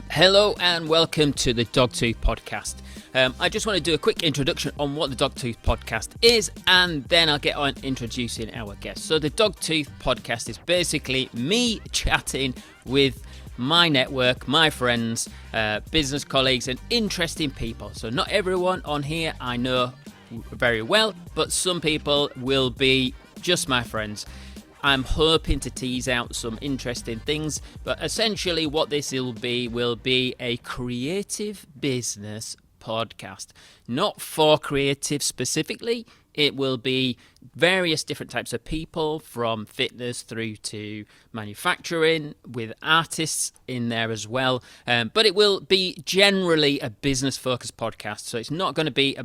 Hello and welcome to the Dogtooth podcast. I just want to do a quick introduction on what the Dogtooth podcast is, and then I'll get on introducing our guests. So the Dogtooth podcast is basically me chatting with my network, my friends, business colleagues, and interesting people. So not everyone on here I know very well, but some people will be just my friends. I'm hoping to tease out some interesting things, but essentially what this will be a creative business podcast. Not for creative specifically. It will be various different types of people, from fitness through to manufacturing, with artists in there as well. But it will be generally a business-focused podcast, so it's not going to be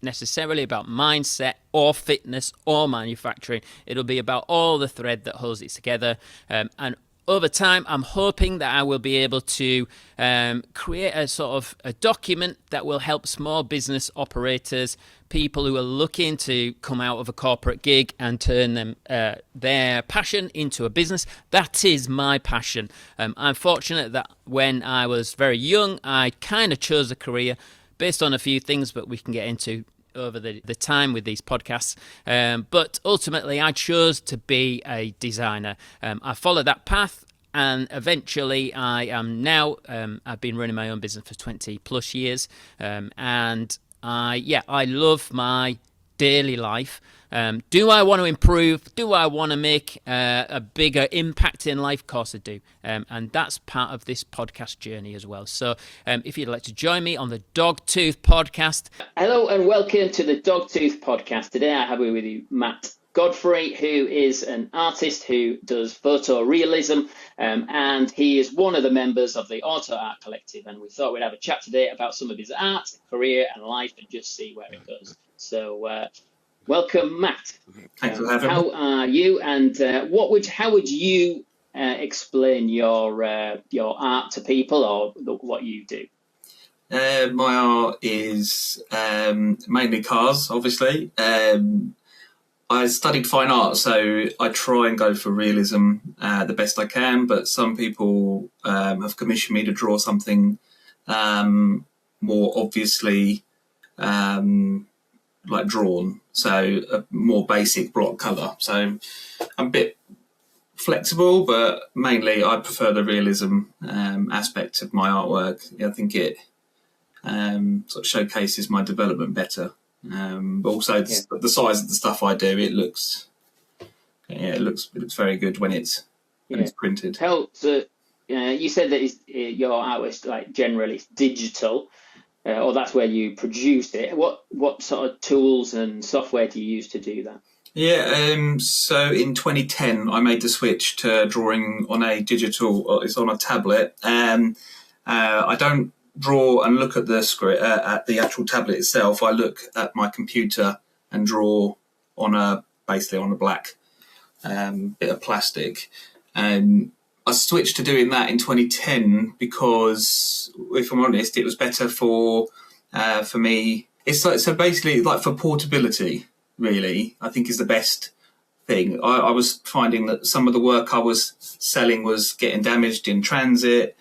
necessarily about mindset or fitness or manufacturing. It'll be about all the thread that holds it together, and over time I'm hoping that I will be able to create a sort of a document that will help small business operators, people who are looking to come out of a corporate gig and turn them their passion into a business. That is my passion. I'm fortunate that when I was very young I kind of chose a career based on a few things, but we can get into over the time with these podcasts. But ultimately, I chose to be a designer. I followed that path, and eventually I am now, I've been running my own business for 20 plus years. And I love my daily life. Do I want to improve? Do I want to make a bigger impact in life? Of course I do. And that's part of this podcast journey as well. So if you'd like to join me on the Dogtooth podcast. Hello and welcome to the Dogtooth podcast. Today I have with you Matt Godfrey, who is an artist who does photorealism, and he is one of the members of the Auto Art Collective. And we thought we'd have a chat today about some of his art, career and life, and just see where it goes. So welcome, Matt. Thanks for having me. How are you? And how would you explain your art to people, or what you do? My art is mainly cars, obviously. I studied fine art, so I try and go for realism the best I can. But some people have commissioned me to draw something more obviously like drawn, so a more basic block colour. So I'm a bit flexible, but mainly I prefer the realism aspect of my artwork. I think it sort of showcases my development better. But also the size of the stuff I do, it looks very good when it's printed. You said that your art was like generally digital. Or that's where you produce it. What sort of tools and software do you use to do that? Yeah, so in 2010 I made the switch to drawing on a digital. It's on a tablet. I don't draw and look at the script at the actual tablet itself. I look at my computer and draw basically on a black bit of plastic. I switched to doing that in 2010 because, if I'm honest, it was better for me. It's like, so basically, like, for portability, really, I think is the best thing. I was finding that some of the work I was selling was getting damaged in transit.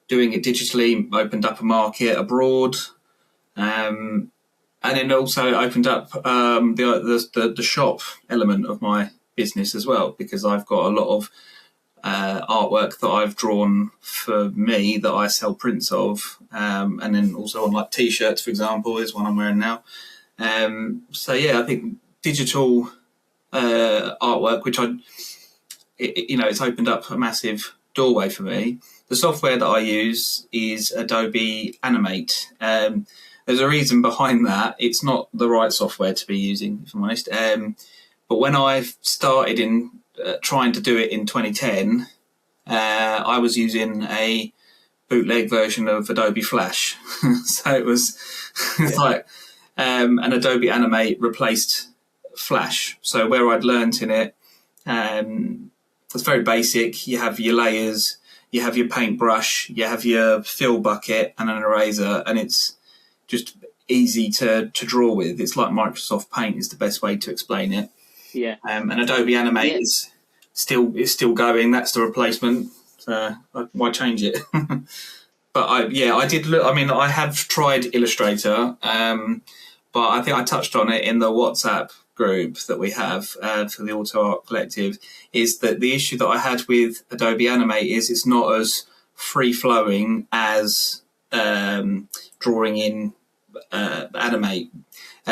Doing it digitally opened up a market abroad, and then also opened up the shop element of my business as well, because I've got a lot of artwork that I've drawn for me that I sell prints of, and then also on like t-shirts, for example, is one I'm wearing now. So yeah, I think digital artwork, which it's opened up a massive doorway for me. The software that I use is Adobe Animate. There's a reason behind that. It's not the right software to be using, if I'm honest. But when I started in trying to do it in 2010, I was using a bootleg version of Adobe Flash. So it was like an Adobe Animate replaced Flash. So where I'd learnt in it, it's very basic. You have your layers, you have your paintbrush, you have your fill bucket and an eraser, and it's just easy to draw with. It's like Microsoft Paint is the best way to explain it. Yeah. And Adobe Animate is still going. That's the replacement. So why change it? but I did look. I mean, I have tried Illustrator, but I think I touched on it in the WhatsApp group that we have for the Auto Art Collective. Is that the issue that I had with Adobe Animate is it's not as free flowing as drawing in Animate.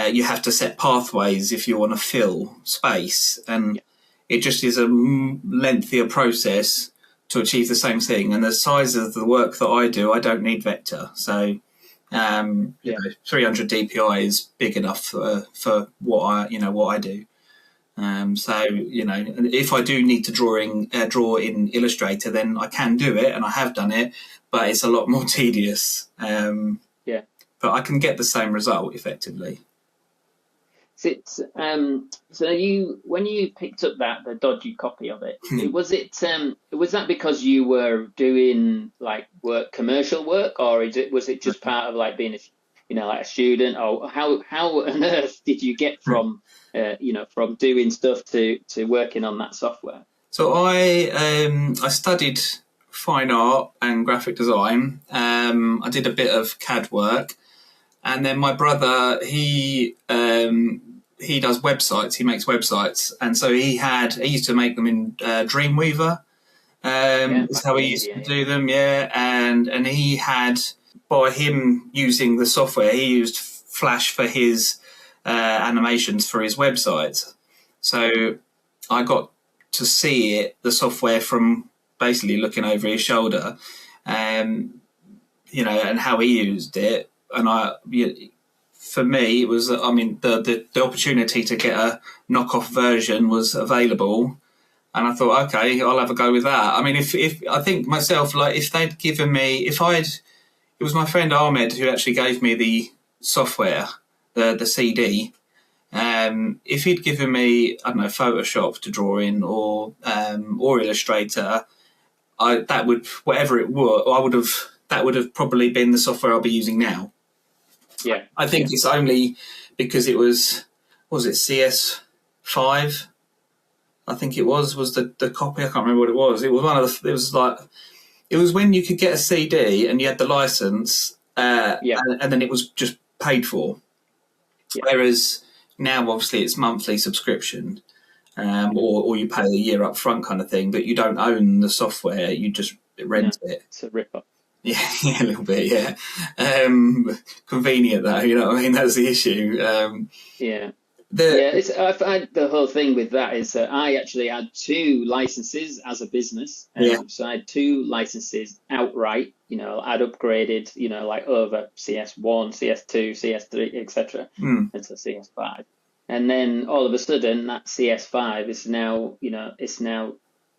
You have to set pathways if you want to fill space, and it just is a lengthier process to achieve the same thing. And the size of the work that I do, I don't need vector. So, 300 DPI is big enough for what I do. So, if I do need to draw in Illustrator, then I can do it, and I have done it, but it's a lot more tedious. But I can get the same result effectively. So when you picked up the dodgy copy of it, was that because you were doing like commercial work, or was it just part of like being like a student, or how on earth did you get from from doing stuff to working on that software? So I studied fine art and graphic design. I did a bit of CAD work. And then my brother, he does websites. He makes websites, and so he used to make them in Dreamweaver. Is how he used to do them. And he had, by him using the software, he used Flash for his animations for his website. So I got to see the software from basically looking over his shoulder, and how he used it. And for me, it was, the opportunity to get a knockoff version was available. And I thought, okay, I'll have a go with that. I mean, if I think myself, like if they'd given me, it was my friend Ahmed who actually gave me the software, the CD. If he'd given me, I don't know, Photoshop to draw in or Illustrator, that would have probably been the software I'll be using now. Yeah, I think it's only because it was it CS5? I think it was the copy. I can't remember what it was. It was it was when you could get a CD and you had the license, and then it was just paid for. Yeah. Whereas now, obviously, it's monthly subscription, or you pay a year up front kind of thing, but you don't own the software. You just rent it. It's a rip-off. Yeah, a little bit, yeah. Convenient though, you know what I mean? That's the issue. I find the whole thing with that is that I actually had 2 licenses as a business. So I had 2 licenses outright. I'd upgraded, like over CS1, CS2, CS3, etc. Into CS5. And then all of a sudden that CS5 is now, it's now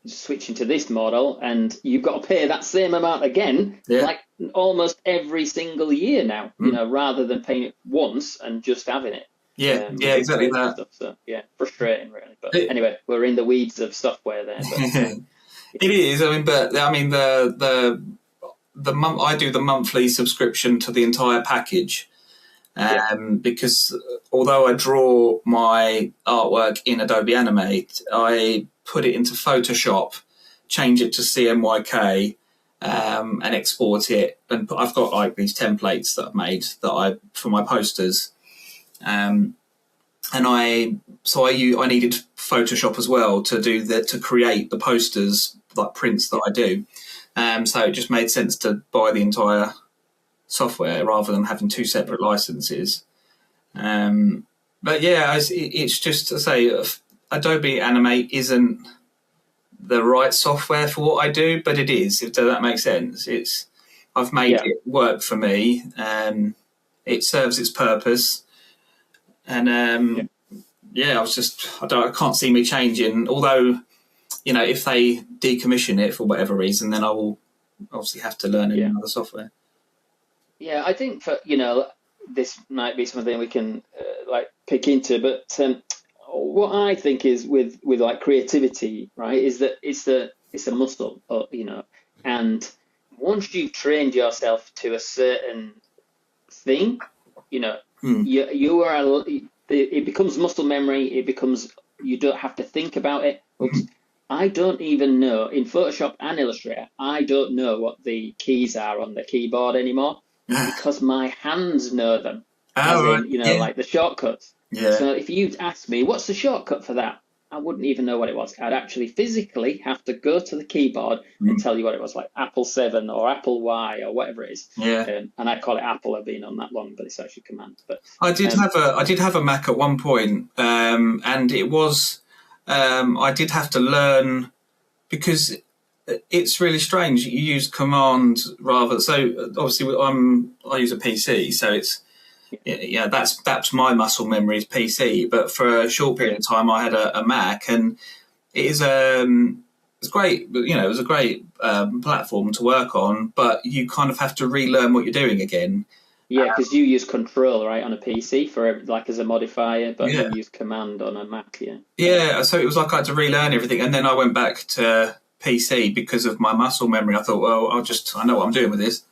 switching to this model, and you've got to pay that same amount again, like almost every single year now, rather than paying it once and just having it. Exactly that. Stuff. So frustrating really. But anyway, we're in the weeds of software there. But, it is. I mean, I do the monthly subscription to the entire package. Because although I draw my artwork in Adobe Animate, I put it into Photoshop, change it to CMYK, and export it. And I've got like these templates that I've made for my posters. And I needed Photoshop as well to create the posters, like prints that I do. So it just made sense to buy the entire software rather than having 2 separate licenses. But yeah, it's just to say, Adobe Animate isn't the right software for what I do, but it is, if that makes sense. I've made it work for me, and it serves its purpose. And I can't see me changing. Although, if they decommission it for whatever reason, then I will obviously have to learn another software. Yeah, I think this might be something we can pick into, but what I think is with like creativity, right, is that it's a muscle, and once you've trained yourself to a certain thing, it becomes muscle memory. It becomes, you don't have to think about it. But I don't even know in Photoshop and Illustrator, I don't know what the keys are on the keyboard anymore because my hands know them, as Oh, right. in, Yeah. like the shortcuts. Yeah. So if you'd asked me, what's the shortcut for that? I wouldn't even know what it was. I'd actually physically have to go to the keyboard and tell you what it was, like Apple 7 or Apple Y or whatever it is. Yeah. And I call it Apple. I've been on that long, but it's actually Command. But I did have a Mac at one point, and it was I did have to learn because it's really strange. You use Command rather. So obviously, I use a PC, so it's that's my muscle memory is PC. But for a short period of time, I had a Mac, and it is it's great. It was a great platform to work on, but you kind of have to relearn what you're doing again. yeah, because you use Control, right, on a PC for like as a modifier, but Yeah. you use Command on a Mac, yeah. Yeah, so it was like I had to relearn everything, and then I went back to PC because of my muscle memory. I thought, well, I know what I'm doing with this.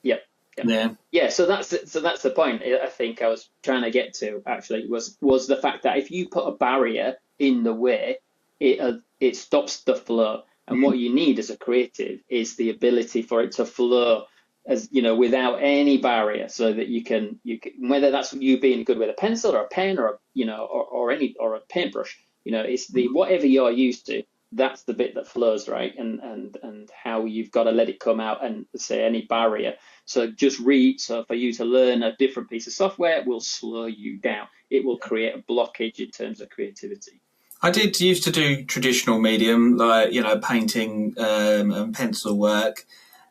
Yep. Yeah. Yeah, so that's the point I think I was trying to get to actually was the fact that if you put a barrier in the way, it stops the flow. And what you need as a creative is the ability for it to flow as without any barrier, so that you can whether that's you being good with a pencil or a pen or or a paintbrush, it's the whatever you're used to. That's the bit that flows, right? And how you've got to let it come out and say any barrier. So so for you to learn a different piece of software will slow you down. It will create a blockage in terms of creativity. I did used to do traditional medium, like painting and pencil work.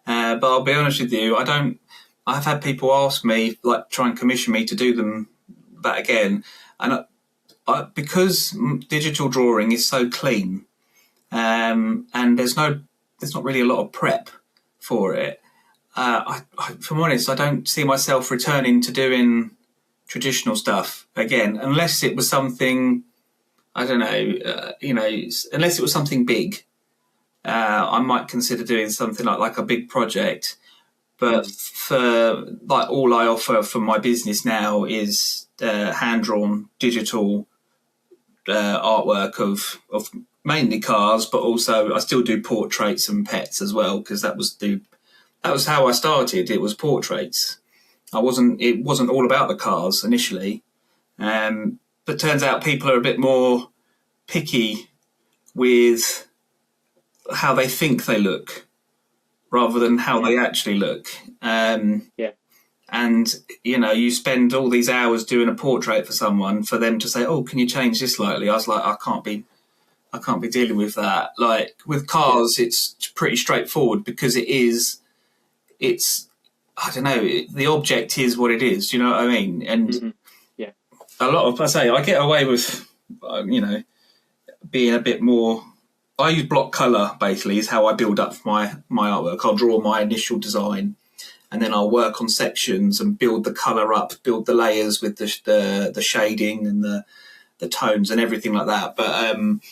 But I'll be honest with you, I've had people ask me, like, try and commission me to do that again, and because digital drawing is so clean, and there's not really a lot of prep for it. If I'm honest, I don't see myself returning to doing traditional stuff again, unless it was something, I don't know, unless it was something big. I might consider doing something like a big project. But for like all I offer from my business now is hand-drawn digital artwork of mainly cars, but also I still do portraits and pets as well, because that was how I started. It was portraits. It wasn't all about the cars initially, but turns out people are a bit more picky with how they think they look rather than how they actually look. And you spend all these hours doing a portrait for someone for them to say, "Oh, can you change this slightly?" I was like, I can't be dealing with that. Like with cars, it's pretty straightforward because it's I don't know, the object is what it is. You know what I mean? And a lot of I get away with being a bit more. I use block color basically is how I build up my artwork. I'll draw my initial design, and then I'll work on sections and build the color up, build the layers with the shading and the tones and everything like that. But I don't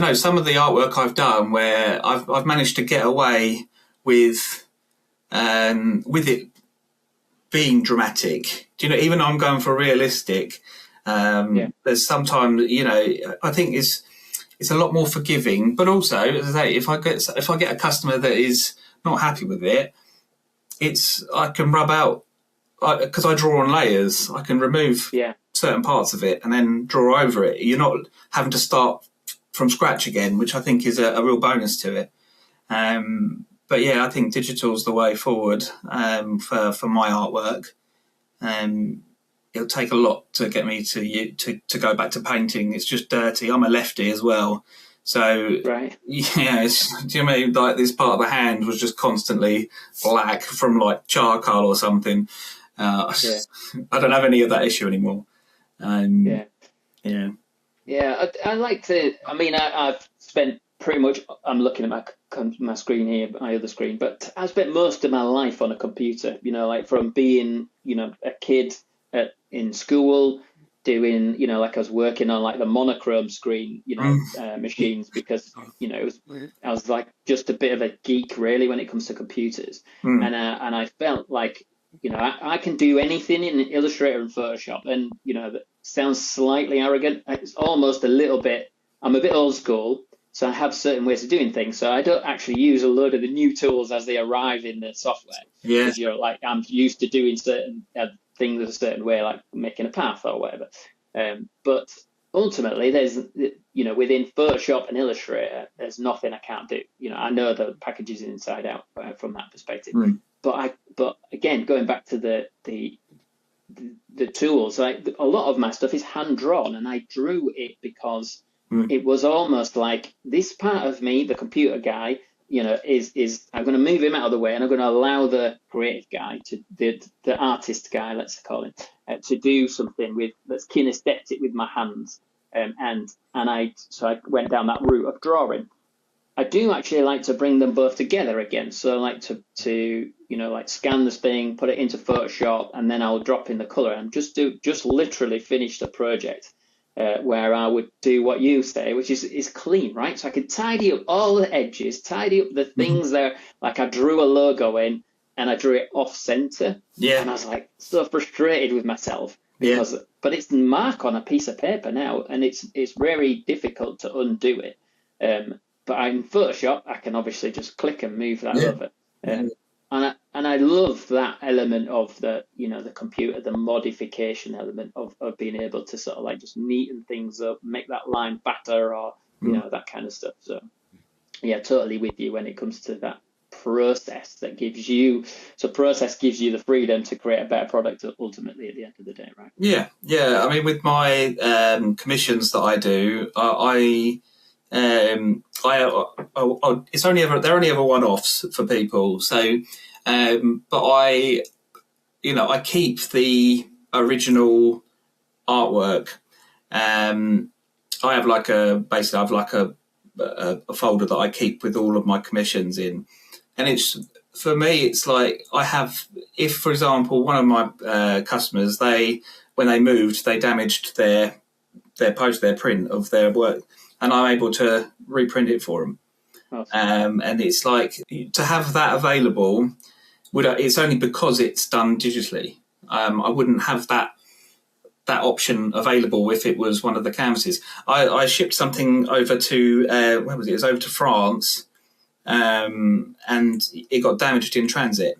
know, some of the artwork I've done where I've managed to get away with it being dramatic. Do you know? Even though I'm going for realistic, there's sometimes I think it's a lot more forgiving. But also, as I say, if I get a customer that is not happy with it, I can rub out because I draw on layers. I can remove certain parts of it and then draw over it. You're not having to start from scratch again, which I think is a real bonus to it. But yeah, I think digital's the way forward for my artwork. It'll take a lot to get me to go back to painting. It's just dirty. I'm a lefty as well. So, do you know what I mean? Like this part of the hand was just constantly black from like charcoal or something. I don't have any of that issue anymore. I like to. I mean, I've spent pretty much. I'm looking at my screen here, my other screen, but I've spent most of my life on a computer. Like from being a kid in school, doing like I was working on like the monochrome screen machines, because I was like just a bit of a geek really when it comes to computers. And I felt like I can do anything in Illustrator and Photoshop, and that sounds slightly arrogant. It's almost a little bit I'm a bit old school, so I have certain ways of doing things. So I don't actually use a load of the new tools as they arrive in the software, Yeah. because you're like, I'm used to doing certain things a certain way, like making a path or whatever. But ultimately, there's, within Photoshop and Illustrator, there's nothing I can't do. I know the packages inside out from that perspective. But again, going back to the tools, like a lot of my stuff is hand drawn, and I drew it because it was almost like this part of me, the computer guy, is I'm going to move him out of the way, and I'm going to allow the creative guy, the artist guy, let's call him, to do something that's kinesthetic with my hands. So I went down that route of drawing. I do actually like to bring them both together again. So I like to like scan this thing, put it into Photoshop, and then I'll drop in the color and just literally finish the project where I would do what you say, which is clean, right? So I could tidy up all the edges, tidy up the things there. Like I drew a logo in and I drew it off center. Yeah. And I was like so frustrated with myself but it's mark on a piece of paper now, and it's very difficult to undo it. But in Photoshop, I can obviously just click and move that over. And I love that element of the computer, the modification element of being able to sort of like just neaten things up, make that line fatter, or that kind of stuff. So yeah, totally with you when it comes to that process that gives you the freedom to create a better product ultimately at the end of the day, right? Yeah. I mean, with my commissions that I do, it's they're only ever one-offs for people. So, but I keep the original artwork. I have like a folder that I keep with all of my commissions in, and for me, it's like if for example, one of my customers, when they moved, they damaged their print of their work, and I'm able to reprint it for them. Awesome. And it's like to have that available. It's only because it's done digitally. I wouldn't have that option available if it was one of the canvases. I shipped something over to where was it? It was over to France, and it got damaged in transit.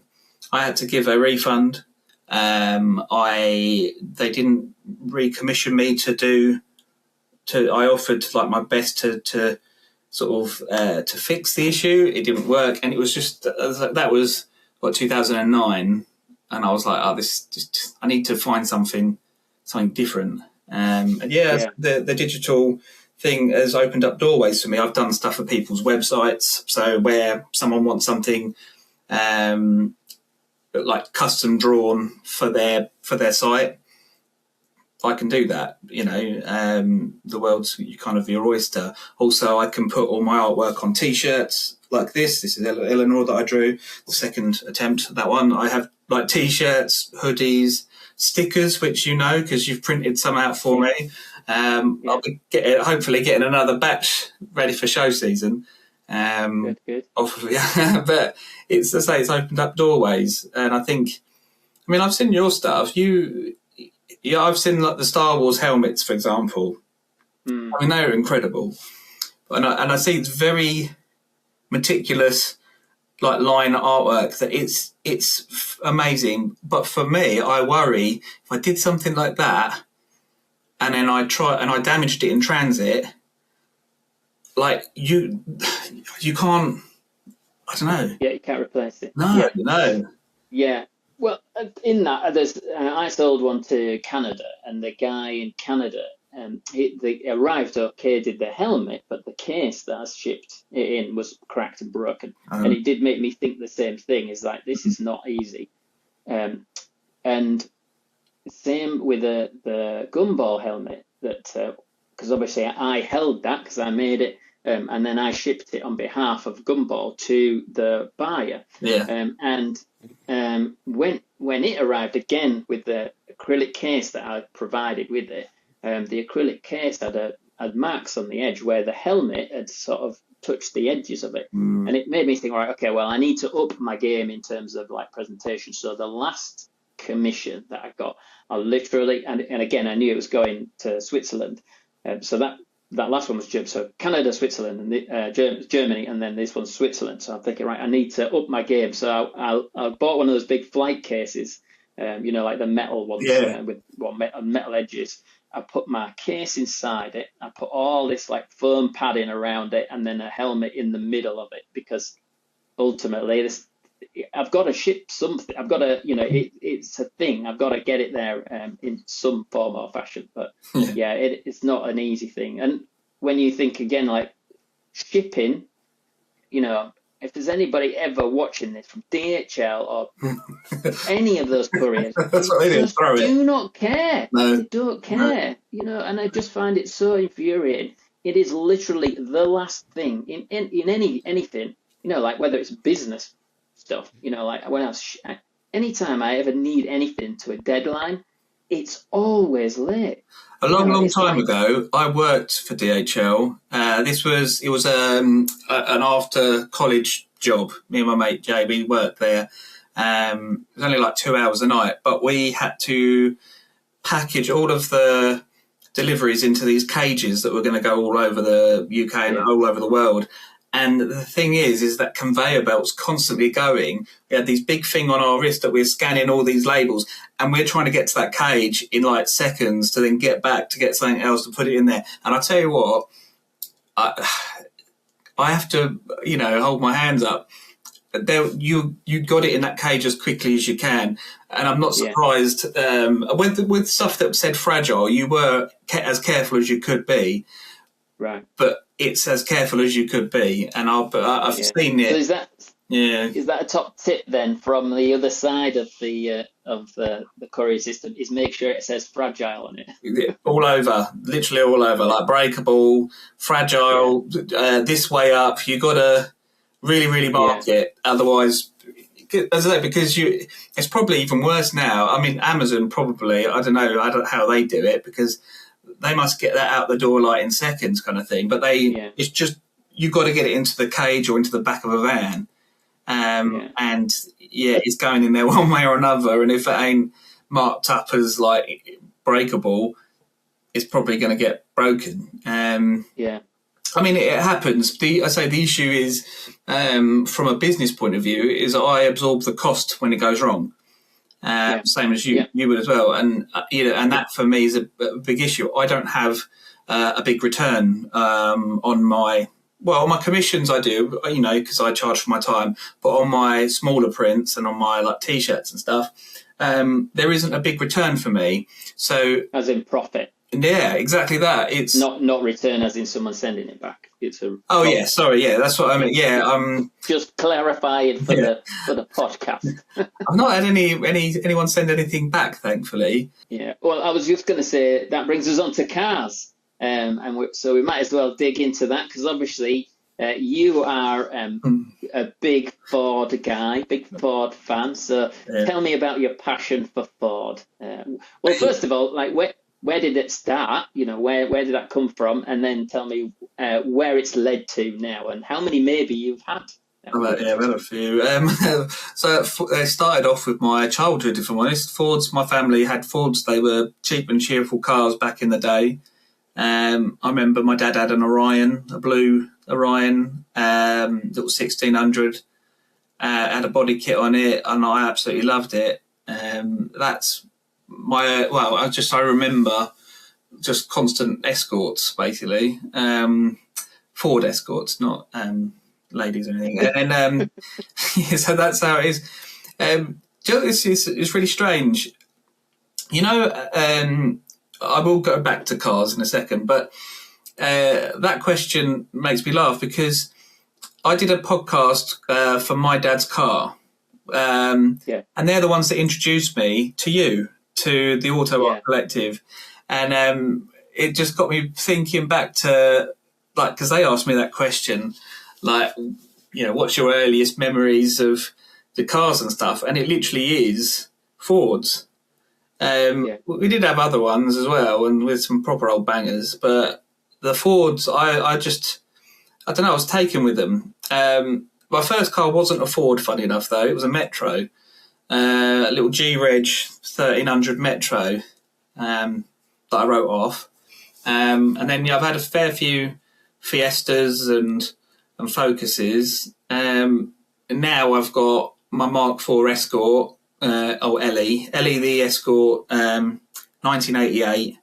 I had to give a refund. They didn't recommission me to do. I offered like my best to sort of to fix the issue. It didn't work, and it was just that was 2009, and I was like, I need to find something different. The digital thing has opened up doorways for me. I've done stuff for people's websites, so where someone wants something like custom drawn for their site, I can do that. The world's kind of your oyster. Also, I can put all my artwork on T-shirts like this. This is Eleanor that I drew. The second attempt, that one. I have like T-shirts, hoodies, stickers, which because you've printed some out for me. I'll be hopefully getting another batch ready for show season. Good. But it's to say it's opened up doorways, and I think, I've seen your stuff. I've seen like the Star Wars helmets, for example. They're incredible, and I see it's very meticulous, like line artwork. That it's amazing. But for me, I worry if I did something like that, and then I damaged it in transit. Like you can't. I don't know. Yeah, you can't replace it. No. Yeah. Well, in that, I sold one to Canada, and the guy in Canada, they arrived okay, did the helmet, but the case that I shipped it in was cracked and broken. And it did make me think the same thing, is like, this is not easy. And same with the gumball helmet, because obviously I held that because I made it, and then I shipped it on behalf of Gumball to the buyer. Yeah. When it arrived again with the acrylic case that I provided with it, the acrylic case had marks on the edge where the helmet had sort of touched the edges of it, and it made me think, right, okay, well, I need to up my game in terms of like presentation. So the last commission that I got, I literally, and again, I knew it was going to Switzerland, so that that last one was Germany. So Canada, Switzerland, and Germany, and then this one's Switzerland. So I'm thinking, right, I need to up my game. So I bought one of those big flight cases, like the metal ones with metal edges. I put my case inside it. I put all this like foam padding around it, and then a helmet in the middle of it, because ultimately I've got to ship something. I've got to, it's a thing. I've got to get it there in some form or fashion. But it's not an easy thing. And when you think again, like shipping, if there's anybody ever watching this from DHL or any of those couriers, that's what they just do not care. No. They don't care, and I just find it so infuriating. It is literally the last thing in anything, like whether it's business stuff, like when anytime I ever need anything to a deadline, it's always late. A long time ago, I worked for DHL. It was an after college job. Me and my mate Jay, we worked there. It was only like 2 hours a night, but we had to package all of the deliveries into these cages that were going to go all over the UK and all over the world. And the thing is that conveyor belt's constantly going. We had these big thing on our wrist that we're scanning all these labels, and we're trying to get to that cage in like seconds to then get back to get something else to put it in there. And I tell you what, I have to, hold my hands up. You got it in that cage as quickly as you can, and I'm not surprised. With stuff that said fragile, you were as careful as you could be, right? But it's as careful as you could be, and I've seen it. So is that a top tip then from the other side of the courier system? Is make sure it says fragile on it. All over, literally all over, like breakable, fragile, this way up. You got to really, really mark it, otherwise. As I say, because it's probably even worse now. I mean, Amazon probably. I don't know how they do it, because they must get that out the door like in seconds, kind of thing. But it's just you got to get it into the cage or into the back of a van, and it's going in there one way or another. And if it ain't marked up as like breakable, it's probably going to get broken. I mean, it happens. The issue is, from a business point of view, is I absorb the cost when it goes wrong. Same as you would as well, and and that for me is a big issue. I don't have a big return on my commissions. I do, because I charge for my time, but on my smaller prints and on my like t-shirts and stuff, there isn't a big return for me. So, as in profit. Yeah, exactly that. It's not return as in someone sending it back. It's a that's what I mean. Just clarifying for the podcast. I've not had anyone send anything back, thankfully. Yeah. Well, I was just going to say that brings us on to cars, so we might as well dig into that, because obviously you are a big Ford guy, big Ford fan. So tell me about your passion for Ford. Well, first of all, like where did it start? Where did that come from? And then tell me where it's led to now, and how many maybe you've had. I've had a few. So they started off with my childhood, if I'm honest. Fords, my family had Fords. They were cheap and cheerful cars back in the day. I remember my dad had an Orion, a blue Orion, little 1600. Had a body kit on it, and I absolutely loved it. That's I remember just constant escorts, basically. Ford escorts, not ladies or anything. And so that's how it is. It's really strange. I will go back to cars in a second, but that question makes me laugh, because I did a podcast for my dad's car. And they're the ones that introduced me to you, to the Auto Art Collective. And it just got me thinking back to, like, because they asked me that question, like, what's your earliest memories of the cars and stuff? And it literally is Fords. We did have other ones as well, and with some proper old bangers, but the Fords, I don't know, I was taken with them. My first car wasn't a Ford, funny enough, though. It was a Metro, a little G-Reg 1300 Metro that I wrote off. And then I've had a fair few Fiestas and Focuses. And now I've got my Mark IV Escort, Ellie the Escort, 1988,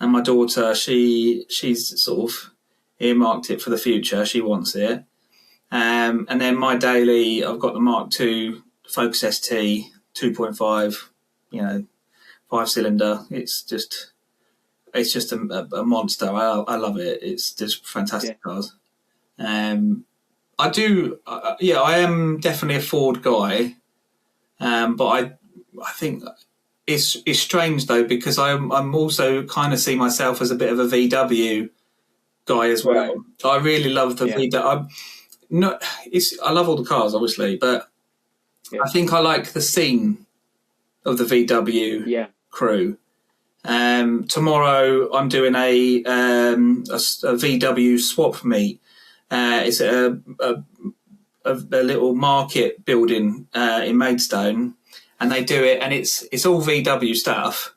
and my daughter, she's sort of earmarked it for the future. She wants it. And then my daily, I've got the Mark II Focus ST 2.5, 5-cylinder. It's just a monster. I love it. It's just fantastic cars. I am definitely a Ford guy, but I think it's strange though, because I'm also kind of see myself as a bit of a VW guy as well. Right. I really love the VW. I love all the cars, obviously, but I think I like the scene of the VW crew. Tomorrow I'm doing a VW swap meet. It's a little market building in Maidstone, and they do it, and it's all VW stuff.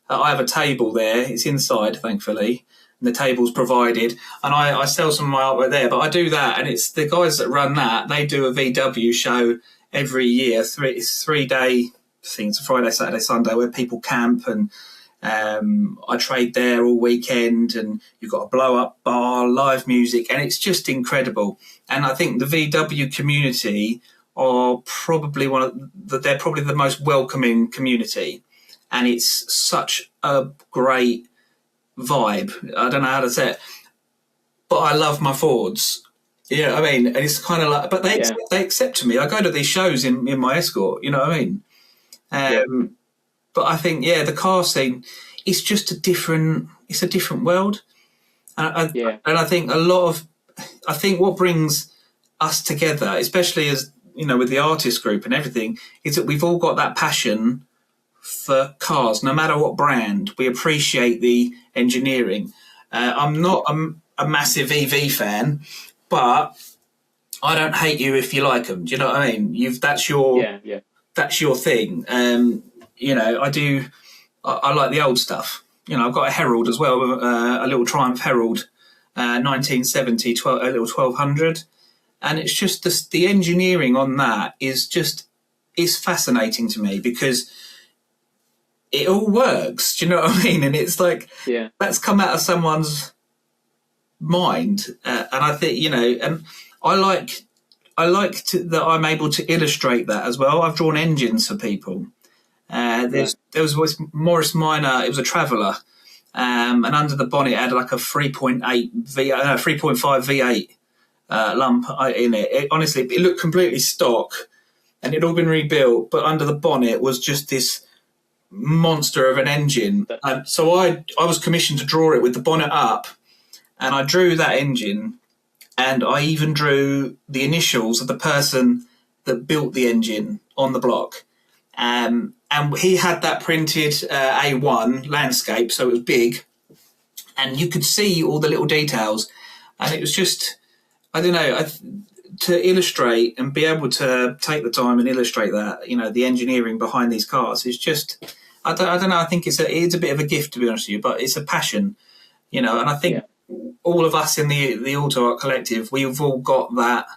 I have a table there. It's inside, thankfully, and the table's provided, and I sell some of my artwork there. But I do that, and it's the guys that run that. They do a VW show every year. It's 3-day things, Friday, Saturday, Sunday, where people camp, and I trade there all weekend, and you've got a blow-up bar, live music, and it's just incredible. And I think the VW community are probably they're probably the most welcoming community, and it's such a great vibe. I don't know how to say it, but I love my Fords. You know what I mean? And it's kind of like, but they accept me. I go to these shows in my Escort. You know what I mean? But I think, the car scene is just a different world. And I think I think what brings us together, especially as, with the artist group and everything, is that we've all got that passion for cars, no matter what brand. We appreciate the engineering. I'm not a massive EV fan, but I don't hate you if you like them. Do you know what I mean? That's your thing. I do. I like the old stuff. I've got a Herald as well, a little Triumph Herald, 1970, a little 1200, and it's just the engineering on that is fascinating to me, because it all works. Do you know what I mean? And it's like that's come out of someone's mind, and I think and I like that I'm able to illustrate that as well. I've drawn engines for people. There was Morris Minor. It was a Traveller, and under the bonnet it had like a 3.5 V8 lump in it. Honestly, it looked completely stock, and it'd all been rebuilt. But under the bonnet was just this monster of an engine. So I was commissioned to draw it with the bonnet up, and I drew that engine, and I even drew the initials of the person that built the engine on the block. And he had that printed A1 landscape, so it was big, and you could see all the little details. And it was just, I don't know, to illustrate and be able to take the time and illustrate that, the engineering behind these cars is just, I don't know. I think it's a bit of a gift, to be honest with you, but it's a passion, and I think all of us in the Auto Art Collective, we've all got that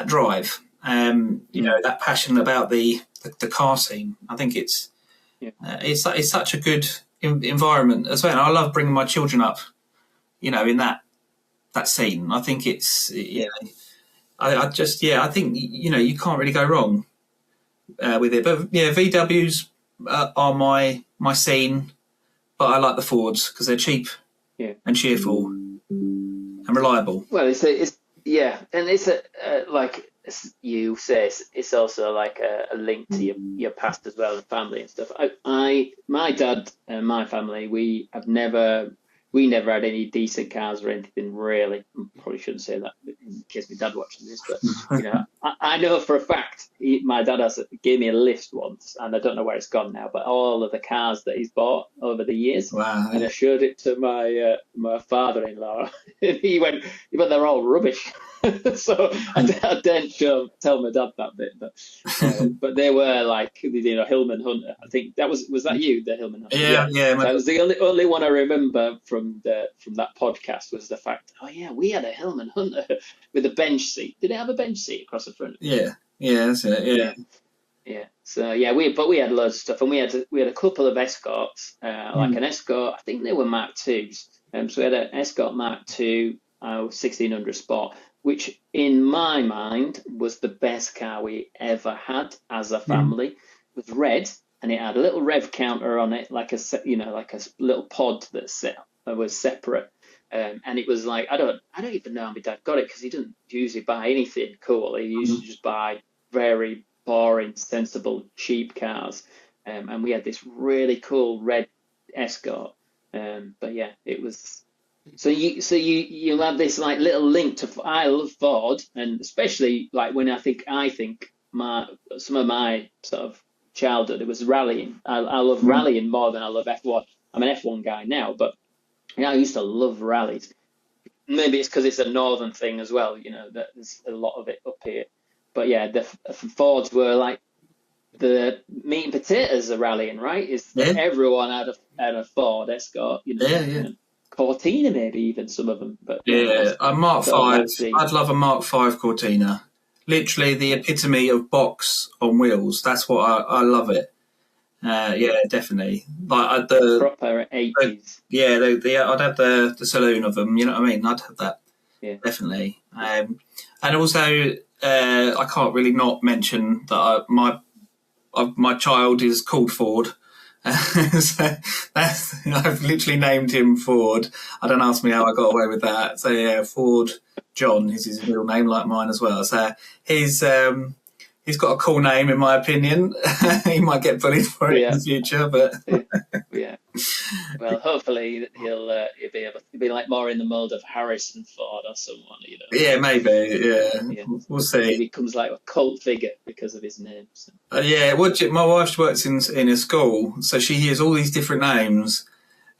drive, that passion about the car scene. I think it's such a good environment as well. And I love bringing my children up, in that scene. I think it's I think you can't really go wrong with it. But VWs are my scene, but I like the Fords because they're cheap and cheerful and reliable. Well, it's and it's like you say, it's also like a link to your past as well, and family and stuff. My dad and my family, we never had any decent cars or anything really. Probably shouldn't say that in case my dad watching this, but I know for a fact my dad gave me a list once, and I don't know where it's gone now, but all of the cars that he's bought over the years, Wow. and I showed it to my father-in-law, and he went, they're all rubbish. So I didn't tell my dad that bit, but they were like, Hillman Hunter. I think was that you, the Hillman Hunter? Yeah. So that was the only one I remember from that podcast, was the fact, oh yeah, we had a Hillman Hunter with a bench seat. Did it have a bench seat across the front? Yeah, that's it. Yeah. So yeah, we had loads of stuff, and we had a couple of Escorts, like an Escort. I think they were Mark IIs. So we had an Escort Mark II 1600 Sport, which in my mind was the best car we ever had as a family. It was red, and it had a little rev counter on it, like a little pod that was separate. And it was like, I don't even know how my dad got it, because he didn't usually buy anything cool. He used to just buy very boring, sensible, cheap cars. And we had this really cool red Escort. But yeah, it was. So you have this like little link to. I love Ford, and especially like when I think some of my sort of childhood, it was rallying. I love rallying more than I love F1. I'm an F1 guy now, but I used to love rallies. Maybe it's because it's a northern thing as well, that there's a lot of it up here. But yeah, the Fords were like the meat and potatoes of rallying, right? Everyone had a Ford Escort, Cortina, maybe even some of them. But a Mark V. I'd love a Mark V Cortina. Literally the epitome of box on wheels. That's what I love it. Definitely. Like the proper 80s. I'd have the saloon of them. You know what I mean? I'd have that. Yeah, definitely. And also, I can't really not mention that my child is called Ford. So I've literally named him Ford. I don't ask me how I got away with that. So yeah, Ford John is his real name, like mine as well. So he's got a cool name, in my opinion. He might get bullied for it in the future, but yeah. Well, hopefully he'll be able to be like more in the mold of Harrison Ford or someone, Yeah, maybe. Yeah. We'll see. He becomes like a cult figure because of his name. So. My wife works in a school, so she hears all these different names,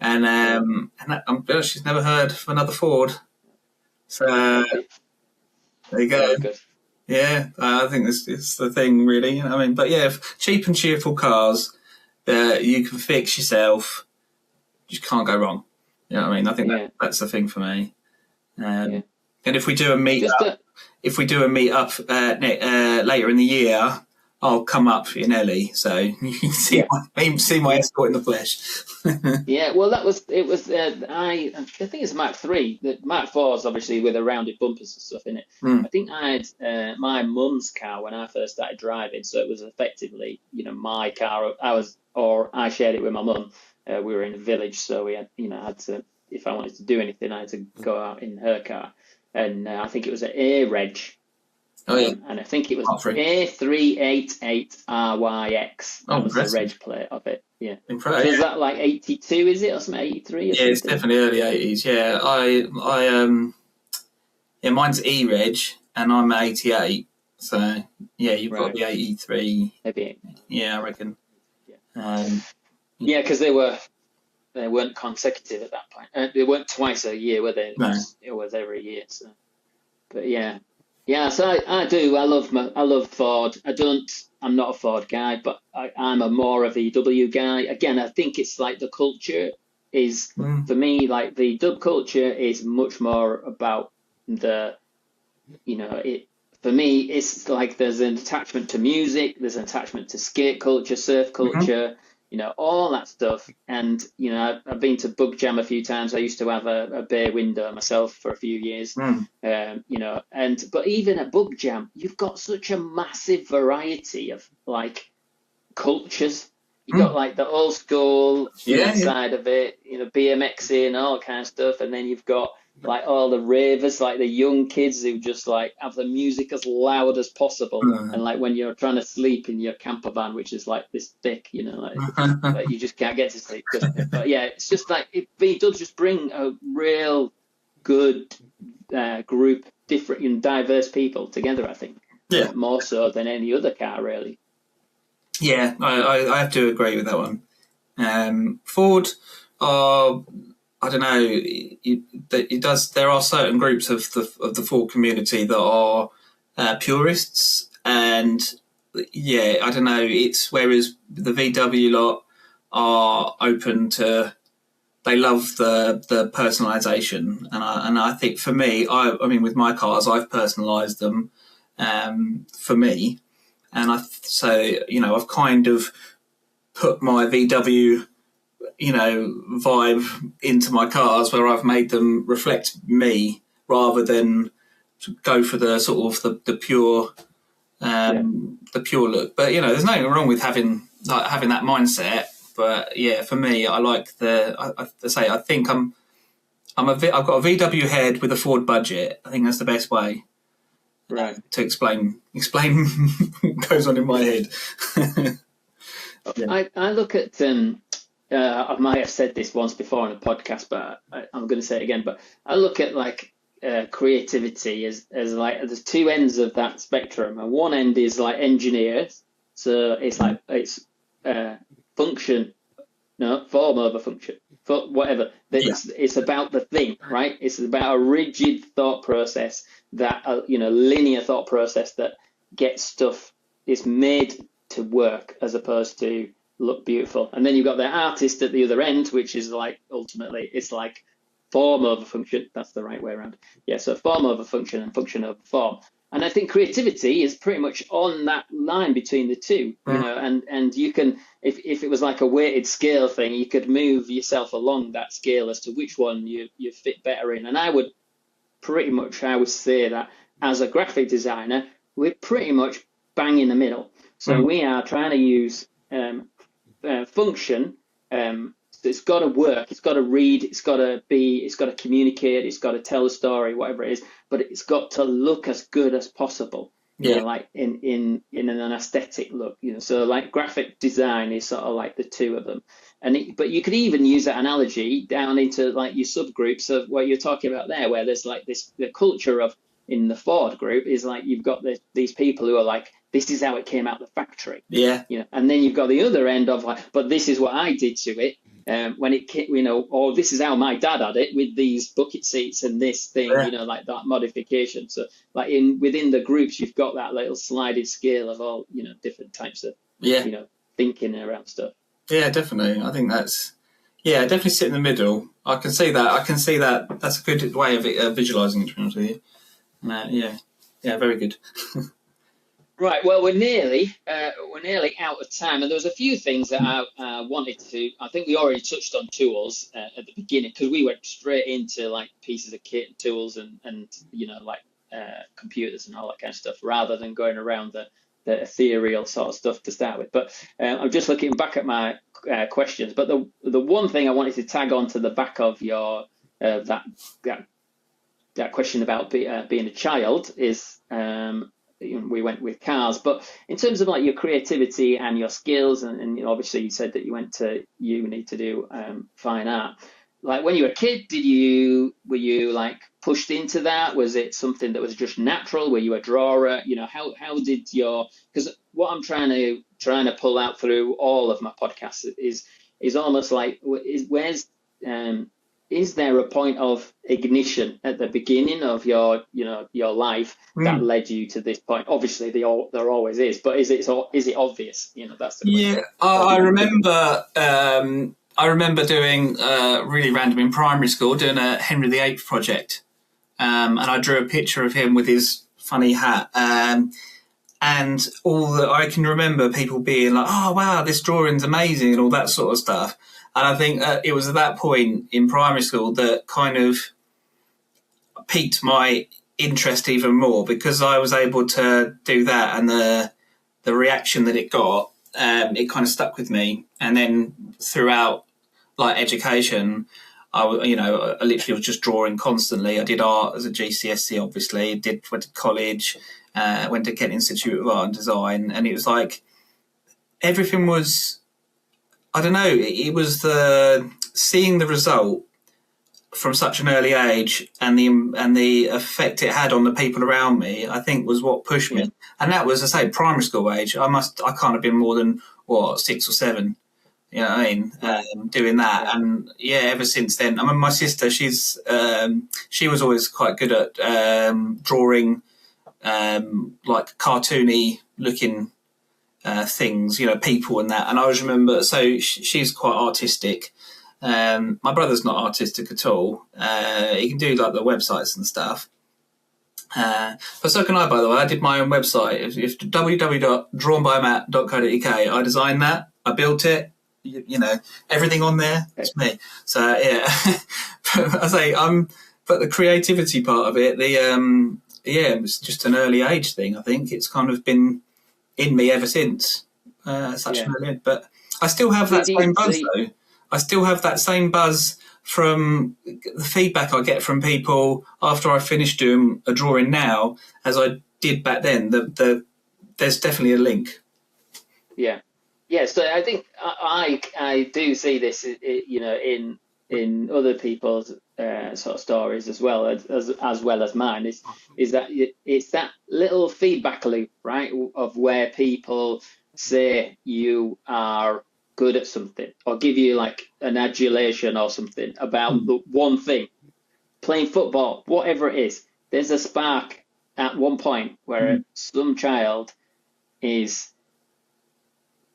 and she's never heard of another Ford. So there you go. Good. Yeah, I think it's the thing, really. I mean, but yeah, cheap and cheerful cars that you can fix yourself, you can't go wrong. You know what I mean? I think that's the thing for me. And if we do a meet up, later in the year, I'll come up in Ellie, so you can see my Escort in the flesh. Yeah, well, I think it's Mark III. The Mark IV is obviously with the rounded bumpers and stuff in it. I think I had my mum's car when I first started driving, so it was effectively, my car. I shared it with my mum. We were in a village, so we had, I had to, if I wanted to do anything, I had to go out in her car, and I think it was an A reg. Oh yeah, and I think it was A388RYX. That was the reg plate of it. Yeah. So is that like 82? Is it or something? 83? Yeah, it's definitely early 80s. Yeah, mine's E reg, and I'm 88. So yeah, you've got the 83. Maybe. Yeah, I reckon. Yeah, because they weren't consecutive at that point. They weren't twice a year, were they? It was every year. So, but yeah. Yeah, so I do. I love Ford. I'm not a Ford guy, but I'm a more a VW guy. Again, I think it's like the culture is, for me, like the dub culture is much more about for me, it's like there's an attachment to music, there's an attachment to skate culture, surf culture, all that stuff. And, I've been to Bug Jam a few times. I used to have a bay window myself for a few years, but even at Bug Jam, you've got such a massive variety of like cultures. You've got like the old school side of it, BMXing, all kind of stuff. And then you've got like all the ravers, like the young kids who just like have the music as loud as possible. And like when you're trying to sleep in your camper van, which is like this thick, like you just can't get to sleep. But yeah, it's just like it does just bring a real good group, different and diverse people together, I think. Yeah. more so than any other car, really. Yeah, I have to agree with that one. Ford are, I don't know, it does. There are certain groups of the Ford community that are purists, and yeah, I don't know. It's whereas the VW lot are open to. They love the personalisation, and I think for me, I mean, with my cars, I've personalised them for me, and I've kind of put my VW vibe into my cars where I've made them reflect me rather than go for the sort of the pure the pure look. But there's nothing wrong with having that mindset. But yeah, for me, I like I think I've got a VW head with a Ford budget. I think that's the best way to explain what goes on in my head. Yeah. I look at I might have said this once before on a podcast, but I'm going to say it again. But I look at like creativity as like there's two ends of that spectrum, and one end is like engineers, so it's like it's function, form over function, whatever. It's about the thing, right? It's about a rigid thought process that linear thought process that gets stuff is made to work as opposed to look beautiful. And then you've got the artist at the other end, which is like ultimately it's like form over function. That's the right way around. Yeah, so form over function and function over form. And I think creativity is pretty much on that line between the two, and you can, if it was like a weighted scale thing, you could move yourself along that scale as to which one you fit better in. And I would say that as a graphic designer, we're pretty much bang in the middle. So we are trying to use function. It's got to work. It's got to read. It's got to communicate. It's got to tell a story, whatever it is. But it's got to look as good as possible. Like in an aesthetic look. So like graphic design is sort of like the two of them. But you could even use that analogy down into like your subgroups of what you're talking about there, where there's like the culture of in the Ford group is like you've got these people who are like, this is how it came out the factory. Yeah. And then you've got the other end of like, but this is what I did to it when it came, or this is how my dad had it with these bucket seats and this thing, like that modification. So like within the groups, you've got that little sliding scale of all, different types of, thinking around stuff. Yeah, definitely. I think definitely sit in the middle. I can see that. That's a good way of visualizing it, to be honest with you. Yeah, very good. Right, well, we're nearly out of time, and there was a few things that I wanted to. I think we already touched on tools at the beginning because we went straight into like pieces of kit and tools and like computers and all that kind of stuff, rather than going around the ethereal sort of stuff to start with. But I'm just looking back at my questions. But the one thing I wanted to tag on to the back of your that question about being a child is. We went with cars, but in terms of like your creativity and your skills, and obviously you said that you went to uni to do fine art. Like when you were a kid, were you like pushed into that? Was it something that was just natural? Were you a drawer? How did because what I'm trying to pull out through all of my podcasts is almost like is there a point of ignition at the beginning of your life that led you to this point? Obviously, there always is, but is it obvious? That's the question. Yeah, I remember. I remember doing really random in primary school, doing a Henry VIII project, and I drew a picture of him with his funny hat. And I can remember people being like, "Oh wow, this drawing's amazing," and all that sort of stuff. And I think it was at that point in primary school that kind of piqued my interest even more, because I was able to do that, and the reaction that it got, it kind of stuck with me. And then throughout like education, I literally was just drawing constantly. I did art as a GCSE, obviously. Went to college, went to Kent Institute of Art and Design, and it was like everything was. I don't know. It was seeing the result from such an early age, and the effect it had on the people around me, I think was what pushed me. And that was, I say, primary school age. I can't have been more than 6 or 7. You know what I mean? Doing that, and ever since then. I mean, my sister, she was always quite good at drawing, like cartoony looking things, people and that. And I always remember, so she's quite artistic. My brother's not artistic at all. He can do like the websites and stuff. But so can I, by the way. I did my own website. If www.drawnbymatt.co.uk, I designed that. I built it. Everything on there, it's me. So yeah, I say but the creativity part of it, it was just an early age thing. I think it's kind of been in me ever since. An early age, but I still have that same buzz though. I still have that same buzz from the feedback I get from people after I finish doing a drawing now, as I did back then. There's definitely a link. Yeah. Yeah, so I think I do see this, in other people's sort of stories as well as mine. Is that it's that little feedback loop, right, of where people say you are good at something, or give you like an adulation or something about the one thing, playing football, whatever it is. There's a spark at one point where some child is.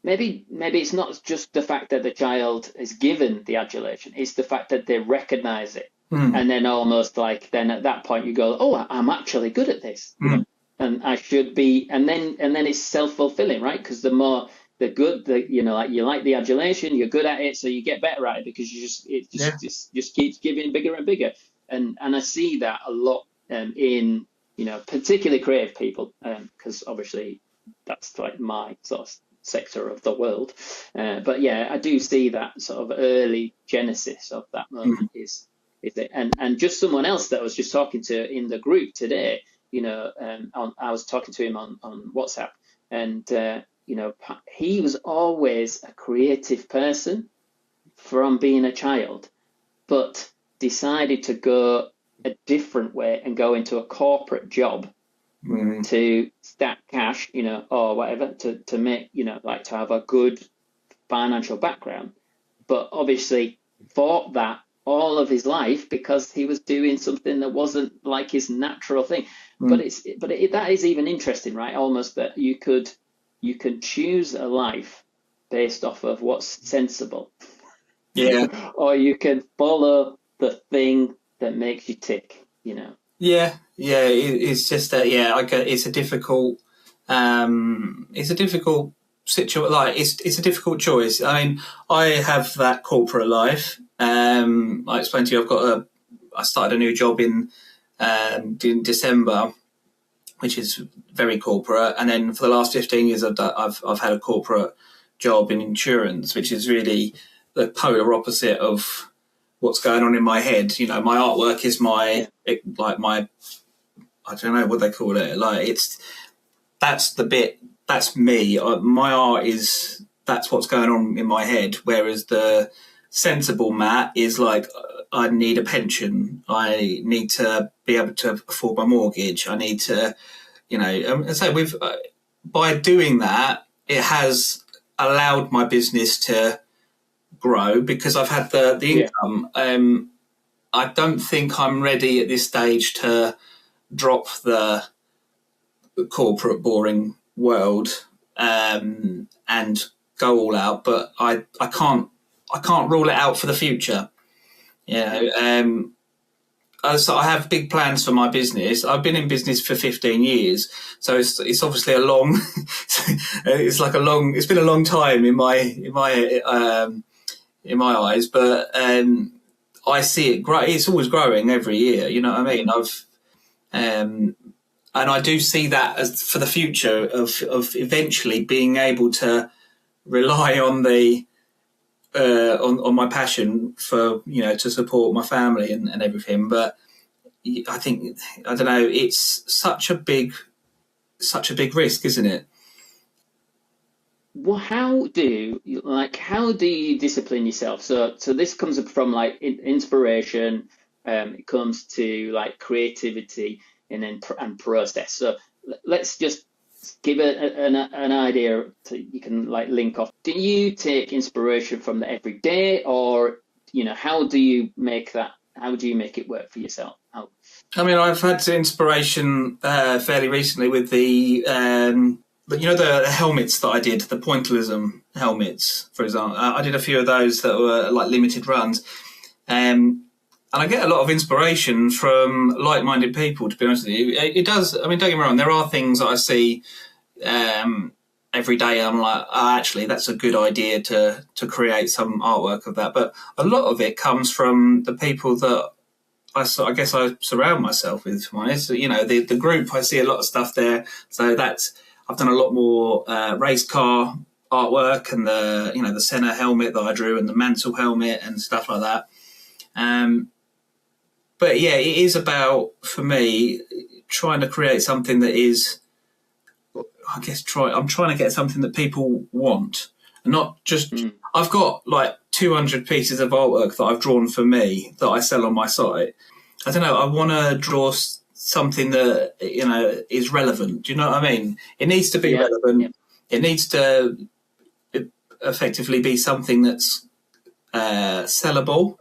Maybe it's not just the fact that the child is given the adulation, it's the fact that they recognize it. And then almost like then at that point you go, oh, I'm actually good at this. And I should be, and then it's self-fulfilling, right? Because the more the good, you like the adulation, you're good at it, so you get better at it because it just keeps giving bigger and bigger. And I see that a lot in, particularly creative people, because obviously that's like my sort of sector of the world, but yeah, I do see that sort of early genesis of that moment is it, and just someone else that I was just talking to in the group today, I was talking to him on WhatsApp, and he was always a creative person from being a child, but decided to go a different way and go into a corporate job to stack cash, or whatever, to make, like to have a good financial background, but obviously fought that all of his life because he was doing something that wasn't like his natural thing. But that is even interesting, right? Almost that you can choose a life based off of what's sensible. Yeah. Or you can follow the thing that makes you tick, Yeah, it's just that. Yeah, I get it's a difficult situation. Like it's a difficult choice. I mean, I have that corporate life. I explained to you, I started a new job in December, which is very corporate, and then for the last 15 years, I've had a corporate job in insurance, which is really the polar opposite of what's going on in my head. My artwork is my I don't know what they call it. Like that's me. My art that's what's going on in my head. Whereas the sensible Matt is like, I need a pension. I need to be able to afford my mortgage. I need to, and so by doing that, it has allowed my business to grow because I've had the income. I don't think I'm ready at this stage to drop the corporate boring world and go all out, but I can't rule it out for the future. So I have big plans for my business. I've been in business for 15 years, so it's obviously it's been a long time in my eyes, but I see it grow. It's always growing every year. You know what I mean? And I do see that as for the future of eventually being able to rely on on my passion for, to support my family and everything. But I think, I don't know, it's such a big risk, isn't it? Well, how do you discipline yourself? So this comes up from like inspiration, it comes to like creativity and process. So let's just give an idea you can like link off. Do you take inspiration from the everyday, or how do you make that? How do you make it work for yourself? I mean, I've had inspiration fairly recently with the the helmets that I did, the pointillism helmets, for example. I did a few of those that were like limited runs. And I get a lot of inspiration from like-minded people, to be honest with you. It does. I mean, don't get me wrong. There are things that I see every day. I'm like, oh, actually, that's a good idea to create some artwork of that. But a lot of it comes from the people that I guess I surround myself with. For honest, the group. I see a lot of stuff there. So I've done a lot more race car artwork, and the Senna helmet that I drew, and the Mansell helmet and stuff like that. But yeah, it is about, for me, trying to create something that is, I guess, I'm trying to get something that people want, and not just. I've got like 200 pieces of artwork that I've drawn for me that I sell on my site. I don't know. I want to draw something that is relevant. Do you know what I mean? It needs to be relevant. Yeah. It needs to effectively be something that's sellable.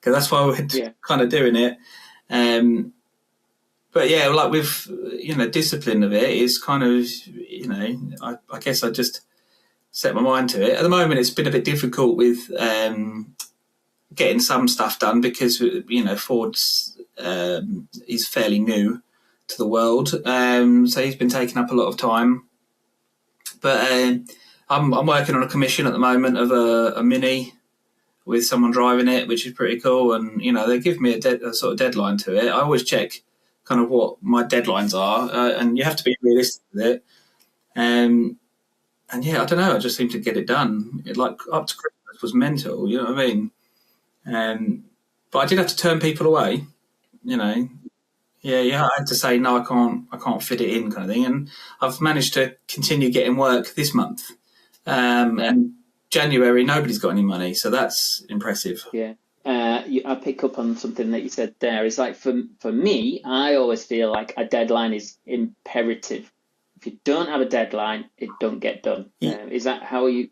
Because that's why we're kind of doing it. But yeah, like with, discipline of it is kind of, I guess I just set my mind to it. At the moment, it's been a bit difficult with getting some stuff done because, Ford's is fairly new to the world. So he's been taking up a lot of time. But I'm working on a commission at the moment of a Mini with someone driving it, which is pretty cool. And, they give me a sort of deadline to it. I always check kind of what my deadlines are, and you have to be realistic with it. And yeah, I don't know, I just seem to get it done. Like up to Christmas was mental, you know what I mean? But I did have to turn people away, Yeah, I had to say, no, I can't fit it in kind of thing. And I've managed to continue getting work this month. And January, nobody's got any money, so that's impressive. Yeah. I pick up on something that you said there. It's like for me, I always feel like a deadline is imperative. If you don't have a deadline, it don't get done. Yeah. Is that how you?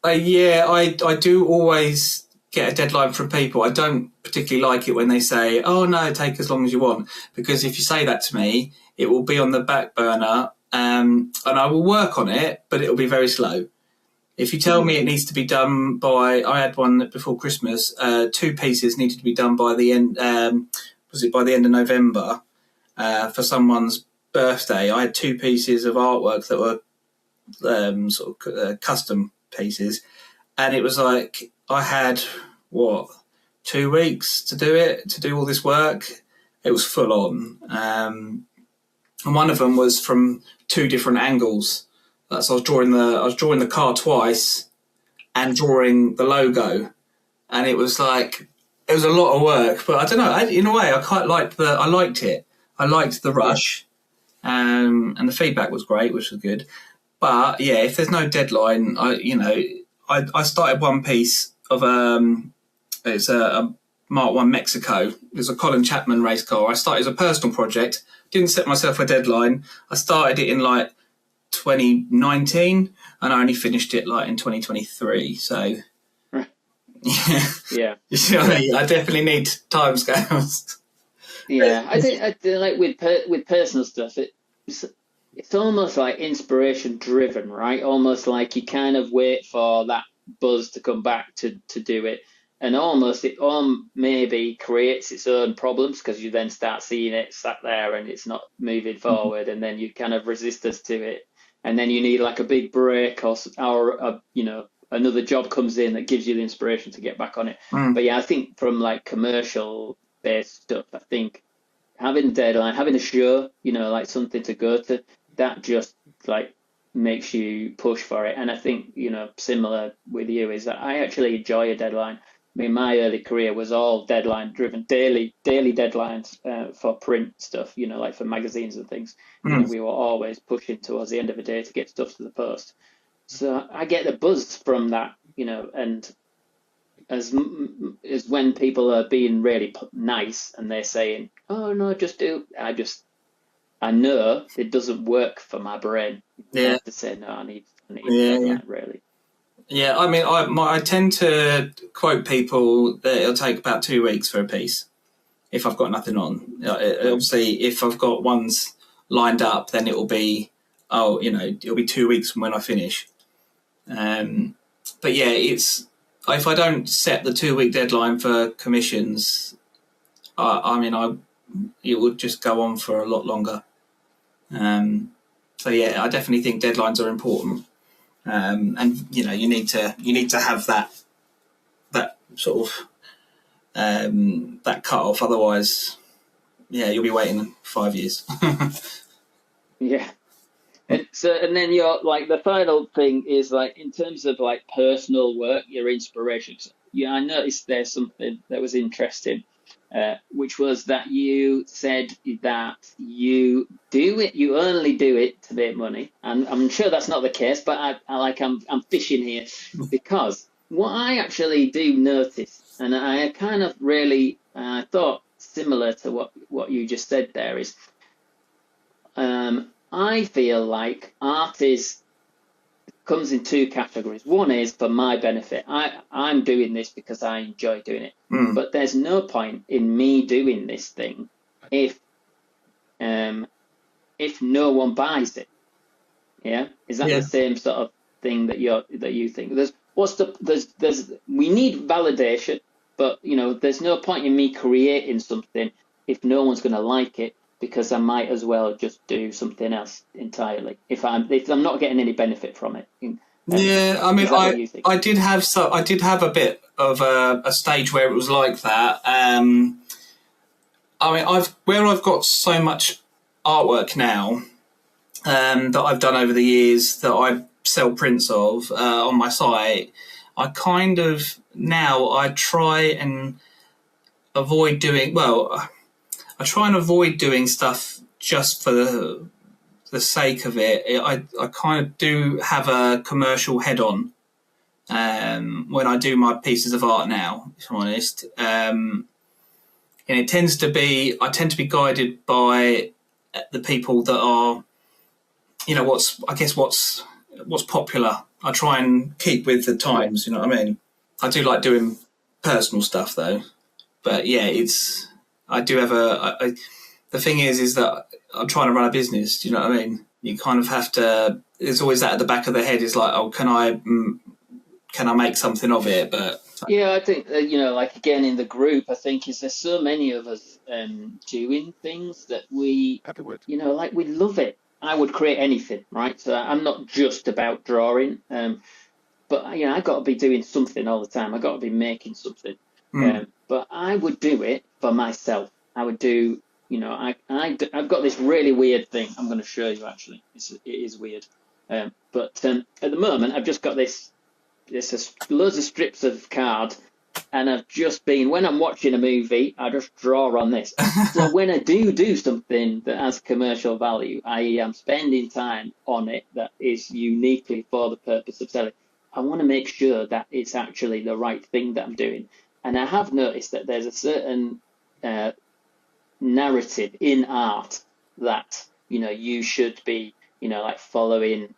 Yeah, I do always get a deadline from people. I don't particularly like it when they say, "Oh no, take as long as you want," because if you say that to me, it will be on the back burner, and I will work on it, but it will be very slow. If you tell me it needs to be done by, I had one before Christmas. 2 pieces needed to be done by the end. By the end of November for someone's birthday? I had 2 pieces of artwork that were custom pieces, and it was like I had 2 weeks to do all this work. It was full on, and one of them was from 2 different angles. So I was drawing the car twice and drawing the logo, and it was a lot of work. But I don't know. In a way, I liked it. I liked the rush, and the feedback was great, which was good. But yeah, if there's no deadline, I started one piece of it's a Mark 1 Mexico. It's a Colin Chapman race car. I started as a personal project. Didn't set myself a deadline. I started it in 2019, and I only finished it in 2023. So, yeah. You see what I mean? I definitely need timescales. Yeah, I think like with personal stuff, it's almost like inspiration driven, right? Almost like you kind of wait for that buzz to come back to do it, and almost it maybe creates its own problems because you then start seeing it sat there and it's not moving forward, and then you kind of resistance to it. And then you need like a big break or another job comes in that gives you the inspiration to get back on it. But yeah, I think from like commercial based stuff, I think having a deadline, having a show, like something to go to, that just like makes you push for it. And I think, similar with you is that I actually enjoy a deadline. I mean, my early career was all deadline driven, daily deadlines for print stuff, like for magazines and things. We were always pushing towards the end of the day to get stuff to the post. So I get the buzz from that, and as when people are being really nice and they're saying, "Oh no, just do." I know it doesn't work for my brain. I Yeah, have to say no. I need a yeah, yeah. deadline really. Yeah, I mean, I tend to quote people that it'll take about 2 weeks for a piece if I've got nothing on. Obviously, if I've got ones lined up, then it'll be, it'll be 2 weeks from when I finish. But yeah, it's if I don't set the 2 week deadline for commissions, it would just go on for a lot longer. So yeah, I definitely think deadlines are important. And you need to have that sort of that cut off. Otherwise, yeah, you'll be waiting 5 years. Yeah. And then you're like the final thing is like in terms of like personal work, your inspirations. Yeah, I noticed there's something that was interesting, which was that you said that you only do it to make money, and I'm sure that's not the case, but I'm fishing here because what I actually do notice, and I kind of really thought similar to what you just said there is. I feel like art comes in two categories. One is for my benefit. I'm doing this because I enjoy doing it. But there's no point in me doing this thing if no one buys it. Yeah, is that the same sort of thing that you think? We need validation, but there's no point in me creating something if no one's going to like it, because I might as well just do something else entirely if I'm not getting any benefit from it. Yeah, I mean, I did have a bit of a stage where it was like that. I mean, I've got so much artwork now that I've done over the years that I sell prints of on my site. I kind of now I try and avoid doing stuff just for the sake of it. I kind of do have a commercial head on when I do my pieces of art now, if I'm honest. And I tend to be guided by the people that are, what's popular. I try and keep with the times, you know what I mean? I do like doing personal stuff though. But yeah, I do have the thing is that I'm trying to run a business. Do you know what I mean? You kind of have to. There's always that at the back of the head. Is like, oh, can I make something of it? But yeah, I think like again in the group, I think there's so many of us doing things that we love it. I would create anything, right? So I'm not just about drawing, but I got to be doing something all the time. I got to be making something. But I would do it for myself. I would do, I've got this really weird thing. I'm going to show you actually. It is weird. But at the moment, I've just got this loads of strips of card, and I've just been, when I'm watching a movie, I just draw on this. So when I do something that has commercial value, I am spending time on it that is uniquely for the purpose of selling. I want to make sure that it's actually the right thing that I'm doing. And I have noticed that there's a certain narrative in art that you should be like following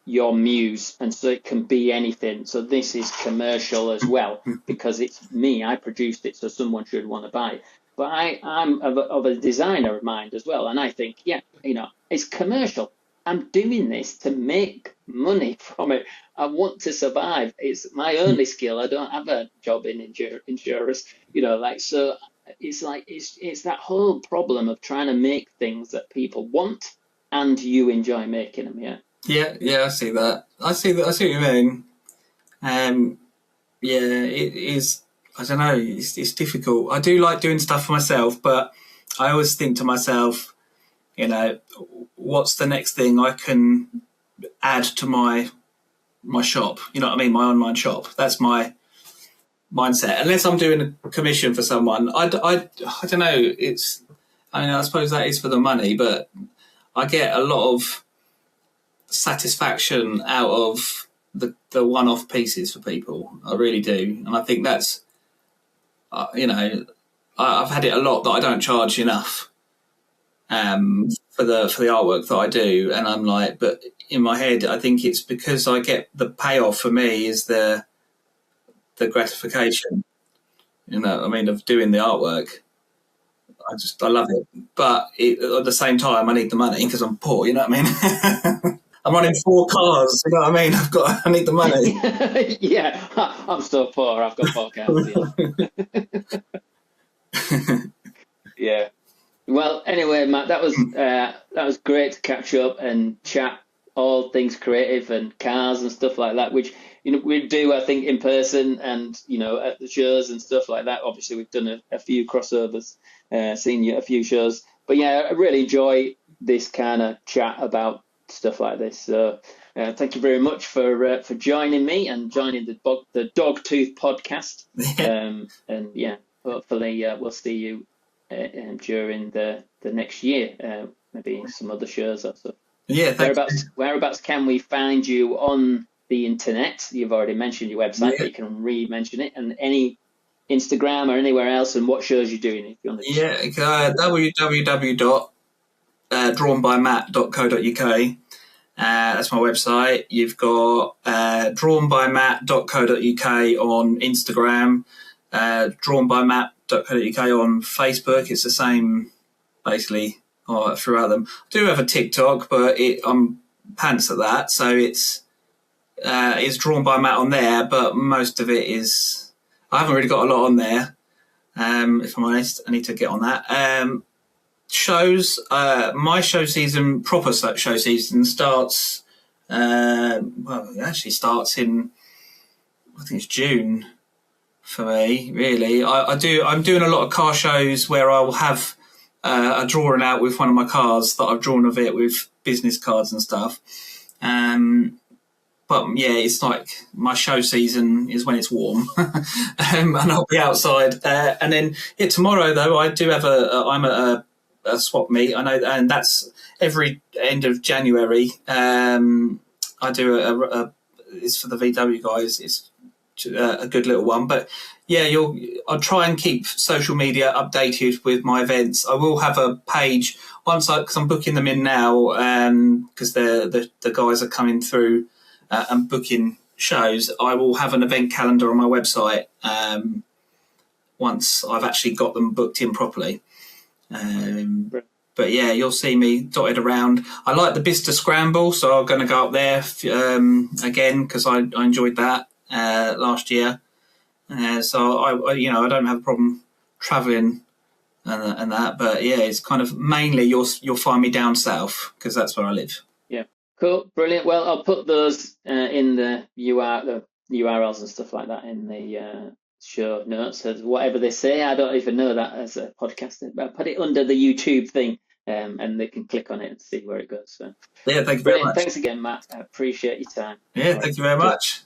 your muse, and so it can be anything. So this is commercial as well because it's me. I produced it, so someone should want to buy it. But I'm of a designer mind as well, and I think it's commercial. I'm doing this to make money from it. I want to survive. It's my only skill. I don't have a job in insurance, so it's that whole problem of trying to make things that people want and you enjoy making them. Yeah, I see that. I see what you mean. Yeah, it is. I don't know. It's difficult. I do like doing stuff for myself, but I always think to myself, what's the next thing I can add to my shop? You know what I mean? My online shop. That's my mindset. Unless I'm doing a commission for someone, I don't know. I suppose that is for the money, but I get a lot of satisfaction out of the one-off pieces for people. I really do, and I think that's I've had it a lot that I don't charge enough for the artwork that I do, and I'm like, but in my head, I think it's because I get the payoff for me is the gratification, of doing the artwork. I love it, but at the same time, I need the money because I'm poor. You know what I mean? I'm running 4 cars. You know what I mean? I need the money. Yeah, I'm so poor. I've got 4 cars. Yeah. Yeah. Well, anyway, Matt, that was great to catch up and chat all things creative and cars and stuff like that, which we do, I think, in person and at the shows and stuff like that. Obviously, we've done a few crossovers, seen you at a few shows, but yeah, I really enjoy this kind of chat about stuff like this. So thank you very much for joining me and joining the Dogtooth podcast. And yeah, hopefully we'll see you during the next year, maybe some other shows or so. Yeah, whereabouts can we find you on the internet? You've already mentioned your website, but you can re-mention it, and any Instagram or anywhere else, and what shows you're doing if you want to. www.drawnbymatt.co.uk. That's my website. You've got drawnbymatt.co.uk on Instagram, drawnbymatt.co.uk on Facebook. It's the same basically throughout them. I do have a TikTok, but I'm pants at that, so it's Drawn by Matt on there, but most of it is I haven't really got a lot on there. If I'm honest, I need to get on that. Shows, my proper show season starts. It actually starts in, I think it's June for me. Really, I'm doing a lot of car shows where I will have a drawing out with one of my cars that I've drawn of it with business cards and stuff. But yeah, it's like my show season is when it's warm, and I'll be outside. And then tomorrow though, I do have I'm at a swap meet. I know, and that's every end of January. I do it's for the VW guys. It's a good little one, but yeah, I'll try and keep social media updated with my events. I will have a page because I'm booking them in now, because the guys are coming through and booking shows. I will have an event calendar on my website once I've actually got them booked in properly. But yeah, you'll see me dotted around. I like the Bicester Scramble, so I'm going to go up there again because I enjoyed that last year. So I don't have a problem travelling and that. But yeah, it's kind of mainly you'll find me down south because that's where I live. Yeah, cool, brilliant. Well, I'll put those in the URLs and stuff like that in the show notes. So whatever they say, I don't even know that as a podcaster, but I'll put it under the YouTube thing. And they can click on it and see where it goes. So yeah, thank you very much. Thanks again, Matt. I appreciate your time. Yeah, thank you very much.